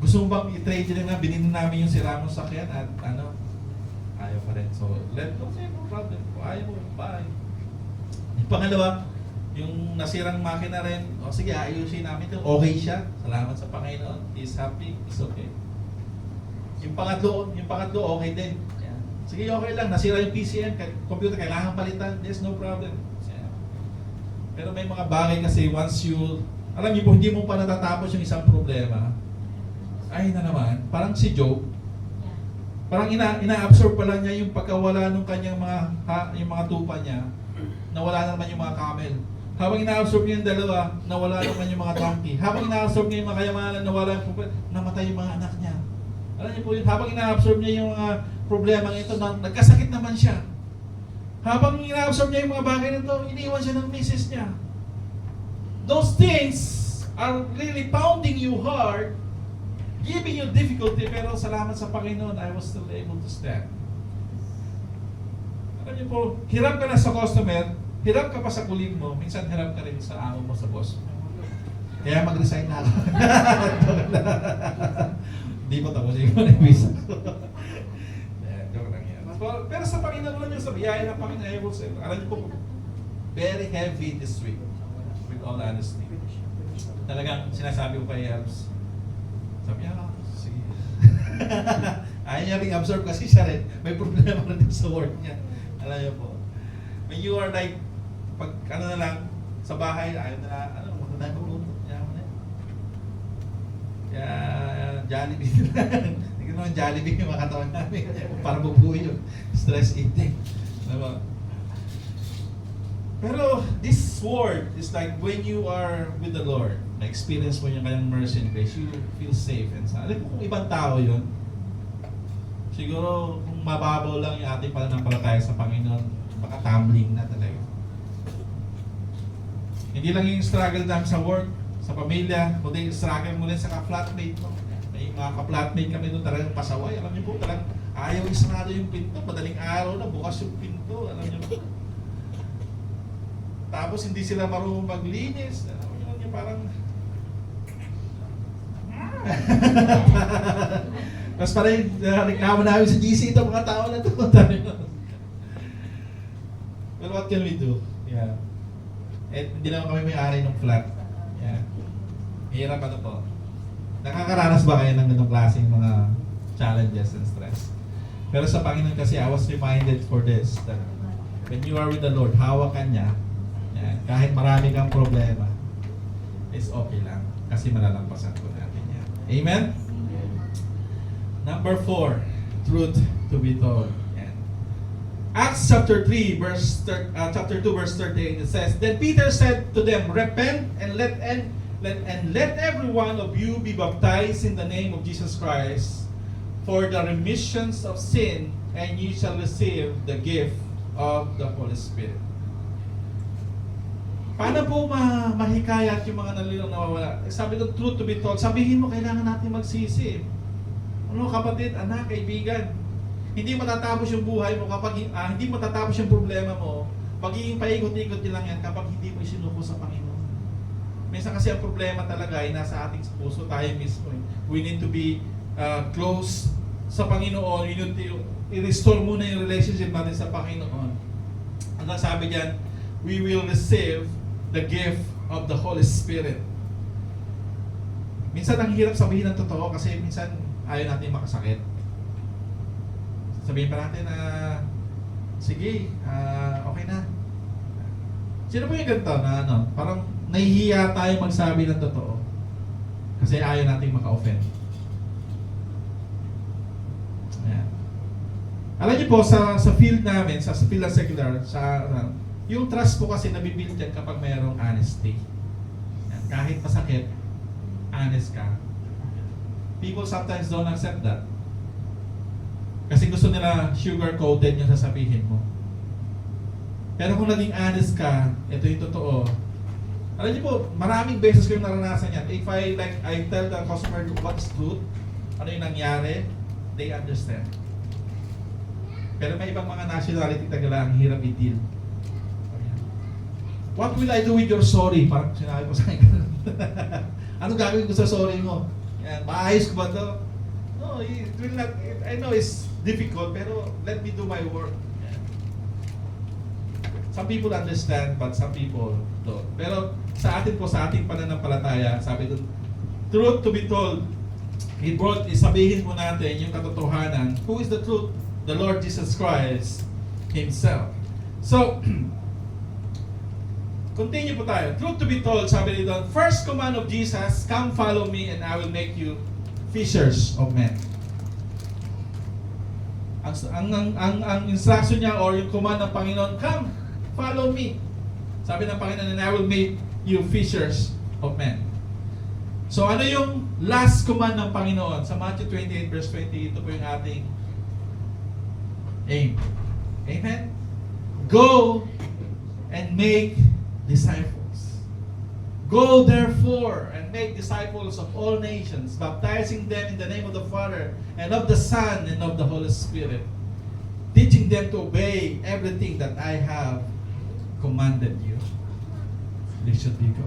gusto mo bang i-trade din na bininin namin yung sira mong sakyan at ayaw pa rin. So, let go, say, no problem. Kung ayaw mo, bye. Yung pangalawa, yung nasirang makina rin, sige, ayusin namin ito. Okay siya. Salamat sa Panginoon. He's happy. It's okay. Yung pangatlo, okay din. Yan. Sige, okay lang. Nasira yung PCM, computer, kailangan palitan. There's no problem. Yan. Pero may mga bagay kasi once you, alam niyo po, hindi mo pa natatapos yung isang problema, ay na naman, parang si Job, parang ina-absorb pala niya yung pagkawala ng kanyang yung mga tupa niya, nawala naman yung mga camel. Habang ina-absorb niya yung dalawa, nawala naman yung mga donkey. Habang ina-absorb niya yung mga kayamanan, nawala yung problema, namatay yung mga anak niya. Alam niyo po yun, habang ina-absorb niya yung mga problema ito, nagkasakit naman siya. Habang ina-absorb niya yung mga bagay nito, iniwan siya ng misis niya. Those things are really pounding you hard, giving you difficulty, pero salamat sa Panginoon, I was still able to stand. Alam niyo po, hirap ka na sa customer, hirap ka pa sa kulig mo, minsan hirap ka rin sa amo mo, sa boss mo. Kaya mag-resign na ako. Hindi pa tapos yung visa ko. Joke lang yan. Pero sa Panginoon niyo, sa biyaya ng Panginoon, I will say, alam niyo po, very heavy this week, with all honesty. Talagang sinasabi ko kay Elves, sabi niya, sige. Ayaw niya rin absorb kasi siya rin, may problema rin sa work niya. Alam niyo po, when you are like, pag ano na lang, sa bahay, ayaw na, ano, maganda tayo magluto. Kaya, Jollibee na lang. Hindi naman Jollibee yung mga katawan namin. Para bubuhay yun. Stress eating. Diba? Pero, this word is like when you are with the Lord, na-experience mo yung kanyang mercy and grace, you feel safe and sound. Alam mo kung ibang tao yun, siguro kung mababaw lang yung ating pananampalataya sa Panginoon, baka tumbling na talaga. Hindi lang yung struggle namin sa work, sa pamilya, kundi struggle mo rin sa ka-flatmate mo. May mga ka-flatmate kami doon talagang pasaway. Alam niyo po, talagang ayaw isarado yung pinto. Madaling araw na, bukas yung pinto. Alam niyo po. Tapos hindi sila marunong maglinis. Alam niyo, parang... Tapos parang reklamo namin sa GC ito, mga tao na ito. But what can we do? Yeah. Eh, hindi naman kami may-ari ng flat. Yeah. Hirap ano po. Nakakaranas ba kayo ng ganong klaseng mga challenges and stress? Pero sa Panginoon kasi, I was reminded for this, that when you are with the Lord, hawak ka niya, yan, kahit marami kang problema, is okay lang. Kasi malalampasan po natin yan. Amen? Number 4, truth to be told. Yan. Acts chapter 2, verse 38, it says, Then Peter said to them, Repent and let every one of you be baptized in the name of Jesus Christ for the remissions of sin, and you shall receive the gift of the Holy Spirit. Paano po mahikayat yung mga nalilong nawawala? Sabi ko, truth to be told, sabihin mo, kailangan natin magsisi. Ano, kapatid, anak, kaibigan, hindi matatapos yung buhay mo kapag hindi matatapos yung problema mo, magiging paikot-ikot din lang yan kapag hindi mo isinuko sa Panginoon. Minsan kasi ang problema talaga ay nasa ating puso, tayo mismo. We need to be close sa Panginoon. We need to i-restore muna yung relationship natin sa Panginoon. Ang sabi diyan, we will receive the gift of the Holy Spirit. Minsan ang hirap sabihin ng totoo kasi minsan ayaw natin makasakit. Sabihin pa natin na, sige, okay na. Sino po yung ganito na ano, parang nahihiya tayo magsabi ng totoo kasi ayaw nating maka-offend. Ayan. Alam niyo po, sa field namin, sa field ng secular, yung trust po kasi nabibuild yan kapag mayroong honesty. Ayan. Kahit masakit, honest ka. People sometimes don't accept that. Kasi gusto nila sugar-coated yung sasabihin mo. Pero kung naging honest ka, ito yung totoo. Alam niyo po, maraming beses ko yung naranasan yan. If I tell the customer what's truth, ano yung nangyari, they understand. Pero may ibang mga nationality tagala ang hirap i-deal. What will I do with your sorry? Parang sinabi ko sa akin. Ano gagawin ko sa sorry mo? Yan, maayos ko ba ito? No, it will not. I know it's difficult, pero let me do my work. Some people understand, but some people don't. Pero sa atin po, sa ating pananampalataya, sabi doon, truth to be told, sabihin po natin yung katotohanan. Who is the truth? The Lord Jesus Christ Himself. So, continue po tayo. Truth to be told, sabi dito, first command of Jesus, come follow me and I will make you fishers of men. Ang instruction niya or yung command ng Panginoon, come, follow me. Sabi ng Panginoon, and I will make you fishers of men. So ano yung last command ng Panginoon? Sa Matthew 28 verse 20, ito po yung ating aim. Amen? Go and make disciples. Go therefore and make disciples of all nations, baptizing them in the name of the Father and of the Son and of the Holy Spirit, teaching them to obey everything that I have commanded you. This should be go.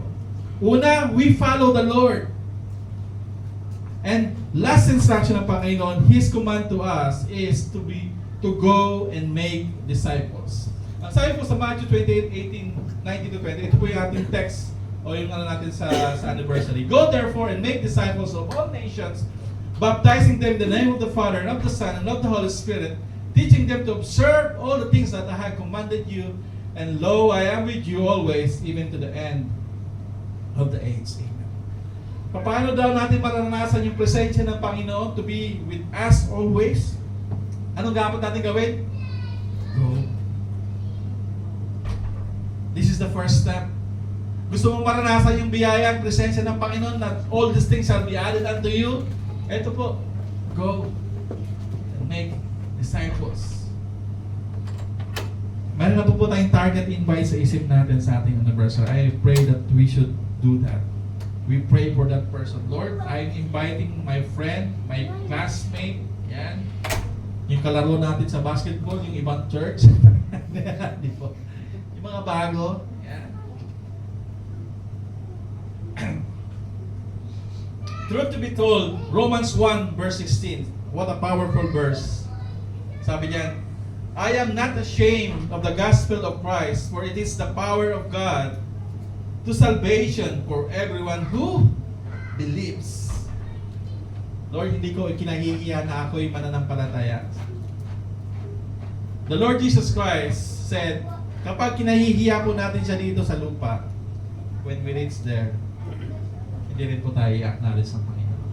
Una, we follow the Lord. And last instruction ng Panginoon, His command to us is to go and make disciples. Ang sabi po sa Matthew 28:18, 19 to 20, ito po yung ating text o yung ano natin sa anniversary. Go therefore and make disciples of all nations, baptizing them in the name of the Father and of the Son and of the Holy Spirit, teaching them to observe all the things that I have commanded you, and lo, I am with you always, even to the end of the age. Amen. Paano daw natin maranasan yung presensya ng Panginoon to be with us always? Anong dapat natin gawin? Go. This is the first step. Gusto mong maranasan yung biyaya at presensya ng Panginoon that all these things shall be added unto you? Ito po, go and make disciples. Meron na po tayong target invite sa isip natin sa ating anniversary. I pray that we should do that. We pray for that person. Lord, I'm inviting my friend, my classmate, yan. Yung kalaro natin sa basketball, yung ibang church. Di po. Yung mga bago, yan. Truth to be told, Romans 1 verse 16. What a powerful verse. Sabi niyan, I am not ashamed of the gospel of Christ, for it is the power of God to salvation for everyone who believes. Lord, hindi ko kinahihiya na ako'y mananampalataya. The Lord Jesus Christ said, kapag kinahihiya po natin siya dito sa lupa, when we reach there, hindi rin po tayo i-acknowledge ng Panginoon.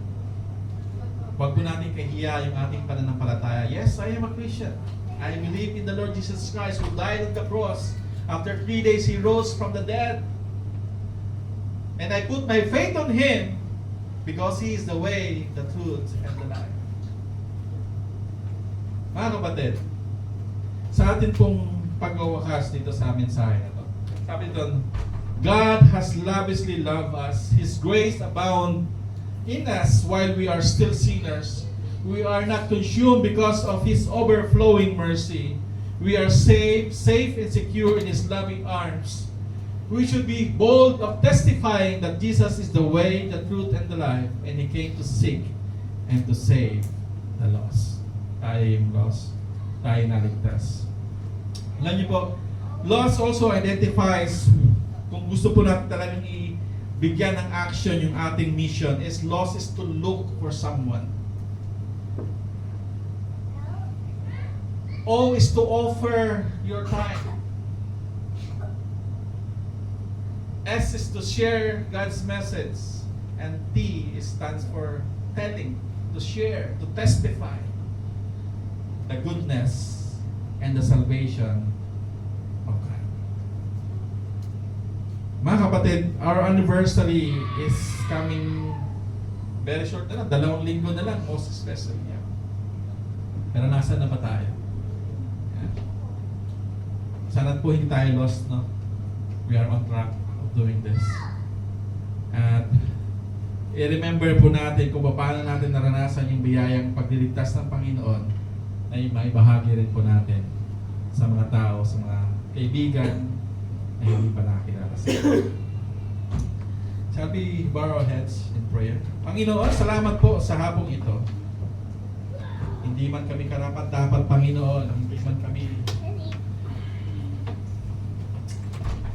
Huwag po natin kahiya yung ating pananampalataya. Yes, I am a Christian. I believe in the Lord Jesus Christ who died on the cross. After 3 days, He rose from the dead. And I put my faith on Him because He is the way, the truth, and the life. Mga kapatid, sa atin pong pagwawakas dito sa mensahe na to, sabi dito, God has lavishly loved us. His grace abound in us while we are still sinners. We are not consumed because of His overflowing mercy. We are safe and secure in His loving arms. We should be bold of testifying that Jesus is the way, the truth, and the life, and He came to seek and to save the lost. Tayo yung lost. Tayo naligtas. Alam niyo po, lost also identifies, kung gusto po natin talagang ibigyan ng action yung ating mission, is lost is to look for someone. O is to offer your time. S is to share God's message. And T stands for telling, to share, to testify the goodness and the salvation of God. Mga kapatid, our anniversary is coming very short na lang. 2 linggo na lang, most especially. Yeah. Pero nasa na ba tayo? Yeah. Sana po hindi tayo lost, no? We are on track of doing this. At i-remember po natin kung paano natin naranasan yung biyayang pagdiligtas ng Panginoon ay may bahagi rin po natin sa mga tao, sa mga kaibigan na hindi pa nakakilala sa Panginoon. Shall we bow our heads in prayer? Panginoon, salamat po sa hapong ito. Hindi man kami karapat-dapat, Panginoon, hindi man kami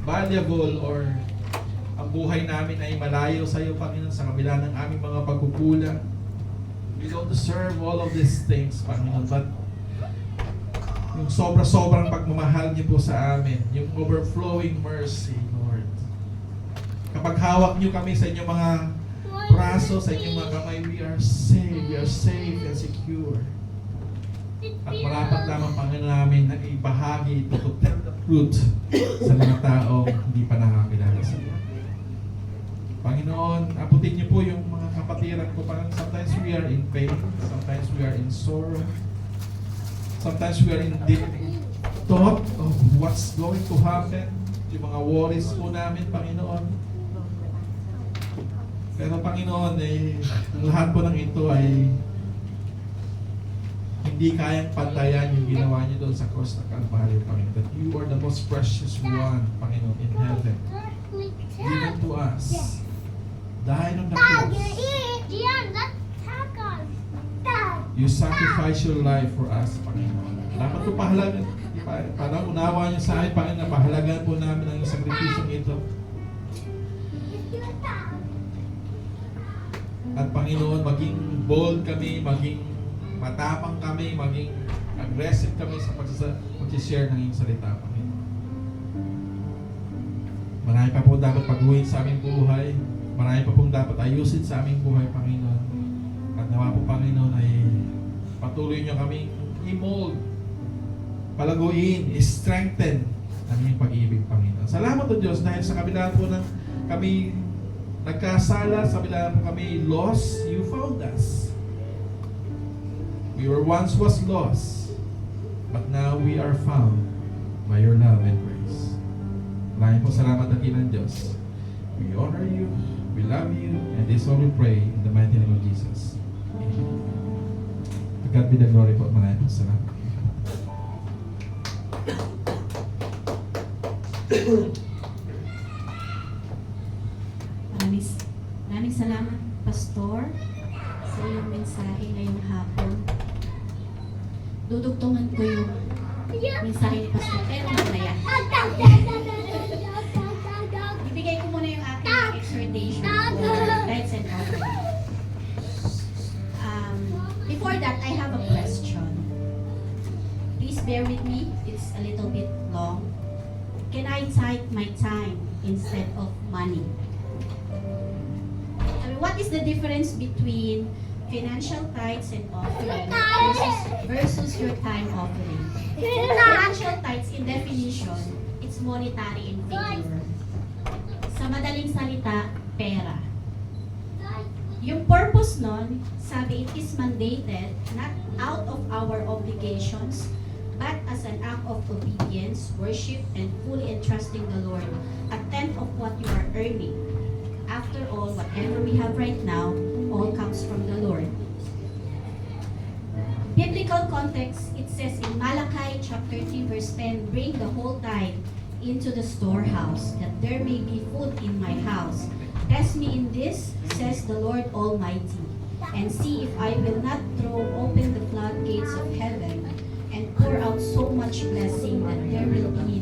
valuable or ang buhay namin ay malayo sa iyo, Panginoon, sa kabila ng aming mga pagkukulang. We don't deserve all of these things, Panginoon, but yung sobra-sobrang pagmamahal niyo po sa amin, yung overflowing mercy, Lord. Kapag hawak niyo kami sa inyong mga braso, sa inyong mga kamay, we are safe and secure. At marapat lamang, Panginoon, namin na ibahagi ito to tell the truth sa mga tao hindi pa nakakilala sa iyo. Panginoon, abutin niyo po yung mga kapatiran ko. Sometimes we are in pain, sometimes we are in sorrow, sometimes we are in deep thought of what's going to happen. Yung mga worries po namin, Panginoon. Pero Panginoon, ang lahat po ng ito ay hindi kayang pantayan yung ginawa niyo doon sa cross ng Calvary, Panginoon. That you are the most precious one, Panginoon, in heaven. Given to us. Died on the cross. You sacrifice your life for us, Panginoon. Dapat po pahalagan, parang unawa niyo sa amin, Panginoon, pahalagan po namin ang sakripisyong ito. At Panginoon, maging bold kami, maging matapang kami, maging aggressive kami sa pag-share ng iyong salita, Panginoon. Marami pa po dapat paghuhin sa aming buhay. Marami pa pong dapat ayusin sa aming buhay, Panginoon. At nawa po, Panginoon, ay patuloy niyo kaming i-mold, palaguin, i-strengthen ang iyong pag-ibig, Panginoon. Salamat o Diyos dahil sa kabila po ng kami nagkasala, sa kabila po kami lost, you found us. We were once was lost, but now we are found by your love and grace. Maraming po salamat at ng Diyos. We honor you, we love you, and this all we pray in the mighty name of Jesus. Amen. To God be the glory po. Maraming po salamat. Maraming salamat, Pastor, sa iyong mensahe ngayong hapon. Dudugtungan ko yung mensahe ni Pastor, pero mamaya. Ibigay ko muna yung aking exhortation for tithes and offering. Before that, I have a question. Please bear with me. It's a little bit long. Can I tithe my time instead of money? What is the difference between financial tithes and offering versus your time offering? Financial tithes, in definition, it's monetary in figure. Sa madaling salita, pera. Yung purpose nun, sabi, it is mandated not out of our obligations, but as an act of obedience, worship, and fully entrusting the Lord, a tenth of what you are earning. After all, whatever we have right now, all comes from the Lord. Biblical context, it says in Malachi chapter 3 verse 10, bring the whole tithe into the storehouse, that there may be food in my house. Test me in this, says the Lord Almighty, and see if I will not throw open the floodgates of heaven and pour out so much blessing that there will be